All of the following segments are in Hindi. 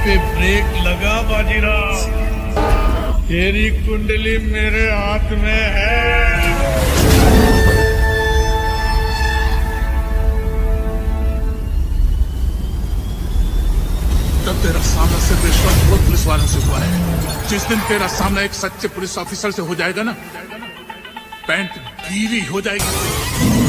पे ब्रेक लगा बाजीराव, तेरी कुंडली मेरे हाथ में है। तब तेरा सामना सिर्फ रिश्वतखोर पुलिस वालों से हुआ है। जिस दिन तेरा सामना एक सच्चे पुलिस ऑफिसर से हो जाएगा ना, पैंट गीली हो जाएगी।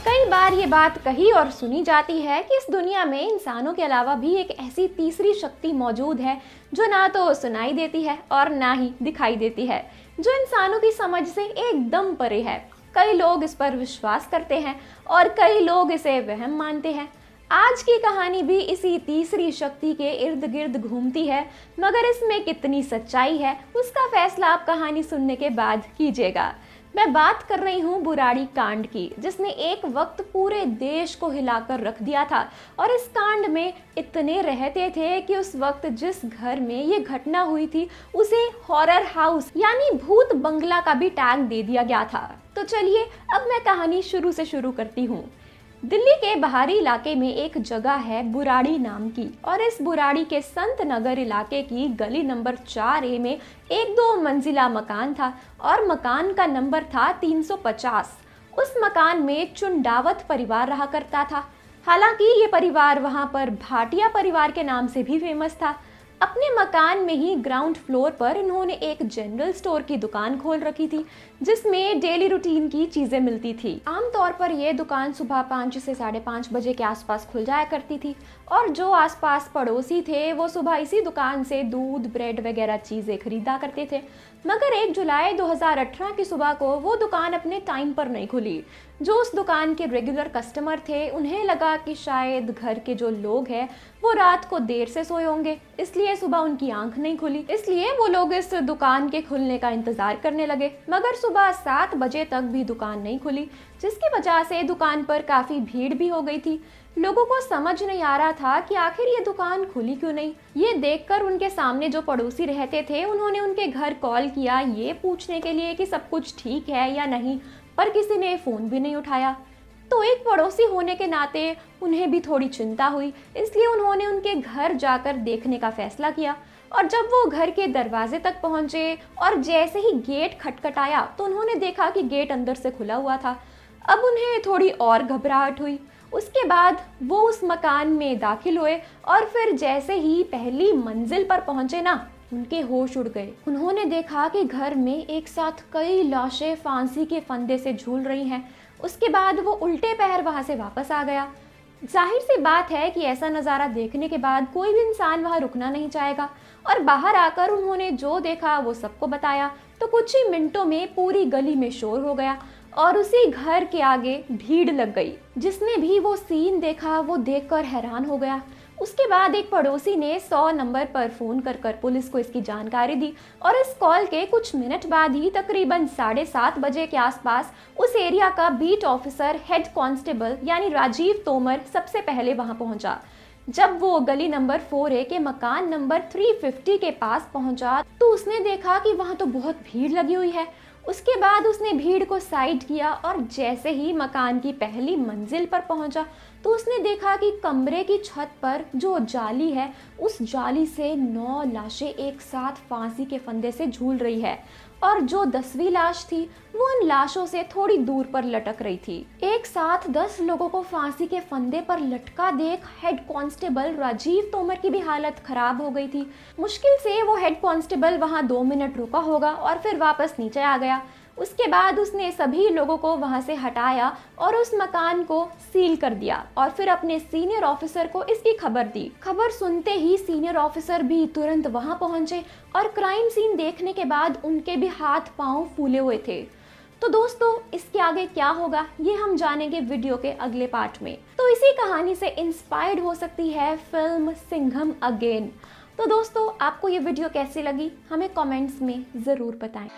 कई बार ये बात कही और सुनी जाती है कि इस दुनिया में इंसानों के अलावा भी एक ऐसी तीसरी शक्ति मौजूद है जो ना तो सुनाई देती है और ना ही दिखाई देती है, जो इंसानों की समझ से एकदम परे है। कई लोग इस पर विश्वास करते हैं और कई लोग इसे वहम मानते हैं। आज की कहानी भी इसी तीसरी शक्ति के इर्द गिर्द घूमती है, मगर इसमें कितनी सच्चाई है उसका फैसला आप कहानी सुनने के बाद कीजिएगा। मैं बात कर रही हूँ बुराड़ी कांड की, जिसने एक वक्त पूरे देश को हिलाकर रख दिया था। और इस कांड में इतने रहते थे कि उस वक्त जिस घर में ये घटना हुई थी उसे हॉरर हाउस यानी भूत बंगला का भी टैग दे दिया गया था। तो चलिए अब मैं कहानी शुरू से शुरू करती हूँ। दिल्ली के बाहरी इलाके में एक जगह है बुराड़ी नाम की, और इस बुराड़ी के संत नगर इलाके की गली नंबर 4A में एक 2 मंजिला मकान था और मकान का नंबर था 350। उस मकान में चुंडावत परिवार रहा करता था। हालांकि ये परिवार वहां पर भाटिया परिवार के नाम से भी फेमस था। अपने मकान में ही ग्राउंड फ्लोर पर इन्होंने एक जनरल स्टोर की दुकान खोल रखी थी, जिसमें डेली रूटीन की चीजें मिलती थी। आमतौर पर यह दुकान सुबह 5 से 5:30 बजे के आसपास खुल जाया करती थी, और जो आसपास पड़ोसी थे वो सुबह इसी दुकान से दूध, ब्रेड वगैरह चीजें खरीदा करते थे। मगर 1 जुलाई 2018 की सुबह को वो दुकान अपने टाइम पर नहीं खुली। जो उस दुकान के रेगुलर कस्टमर थे उन्हें लगा कि शायद घर के जो लोग हैं वो रात को देर से सोए होंगे, इसलिए सुबह उनकी आंख नहीं खुली। इसलिए वो लोग इस दुकान के खुलने का इंतजार करने लगे, मगर सुबह 7 बजे तक भी दुकान नहीं खुली, जिसकी वजह से दुकान पर काफी भीड़ भी हो गई थी। लोगों को समझ नहीं आ रहा था कि आखिर ये दुकान खुली क्यों नहीं। ये देखकर उनके सामने जो पड़ोसी रहते थे उन्होंने उनके घर कॉल किया ये पूछने के लिए कि सब कुछ ठीक है या नहीं, पर किसी ने फोन भी नहीं उठाया। तो एक पड़ोसी होने के नाते उन्हें भी थोड़ी चिंता हुई, इसलिए उन्होंने उनके घर जाकर देखने का फैसला किया। और जब वो घर के दरवाजे तक पहुंचे और जैसे ही गेट खटखटाया तो उन्होंने देखा कि गेट अंदर से खुला हुआ था। अब उन्हें थोड़ी और घबराहट हुई। उसके बाद वो उस मकान में दाखिल हुए और फिर जैसे ही पहली मंजिल पर पहुंचे ना, उनके होश उड़ गए। उन्होंने देखा कि घर में एक साथ कई लाशें फांसी के फंदे से झूल रही हैं। उसके बाद वो उल्टे पैर वहां से वापस आ गया। जाहिर सी बात है कि ऐसा नज़ारा देखने के बाद कोई भी इंसान वहां रुकना नहीं चाहेगा, और बाहर आकर उन्होंने जो देखा वो सबको बताया। तो कुछ ही मिनटों में पूरी गली में शोर हो गया और उसी घर के आगे भीड़ लग गई। जिसने भी वो सीन देखा वो देखकर हैरान हो गया। उसके बाद एक पड़ोसी ने 100 नंबर पर फोन कर पुलिस को इसकी जानकारी दी, और इस कॉल के कुछ मिनट बाद ही तकरीबन 7:30 बजे के आसपास उस एरिया का बीट ऑफिसर हेड कांस्टेबल यानी राजीव तोमर सबसे पहले वहां पहुंचा। जब वो गली नंबर 4A के मकान नंबर 350 के पास पहुंचा तो उसने देखा कि वहां तो बहुत भीड़ लगी हुई है। उसके बाद उसने भीड़ को साइड किया और जैसे ही मकान की पहली मंजिल पर पहुंचा तो उसने देखा कि कमरे की छत पर जो जाली है उस जाली से 9 लाशें एक साथ फांसी के फंदे से झूल रही है, और जो 10वीं लाश थी वो उन लाशों से थोड़ी दूर पर लटक रही थी। एक साथ 10 लोगों को फांसी के फंदे पर लटका देख हेड कांस्टेबल राजीव तोमर की भी हालत खराब हो गई थी। मुश्किल से वो हेड कांस्टेबल वहां 2 मिनट रुका होगा और फिर वापस नीचे आ गया। उसके बाद उसने सभी लोगों को वहां से हटाया और उस मकान को सील कर दिया, और फिर अपने सीनियर ऑफिसर को इसकी खबर दी। खबर सुनते ही सीनियर ऑफिसर भी तुरंत वहां पहुंचे, और क्राइम सीन देखने के बाद उनके भी हाथ पांव फूले हुए थे। तो दोस्तों इसके आगे क्या होगा ये हम जानेंगे वीडियो के अगले पार्ट में। तो इसी कहानी से इंस्पायर्ड हो सकती है फिल्म सिंघम अगेन। तो दोस्तों आपको ये वीडियो कैसी लगी हमें कमेंट्स में ज़रूर बताएं।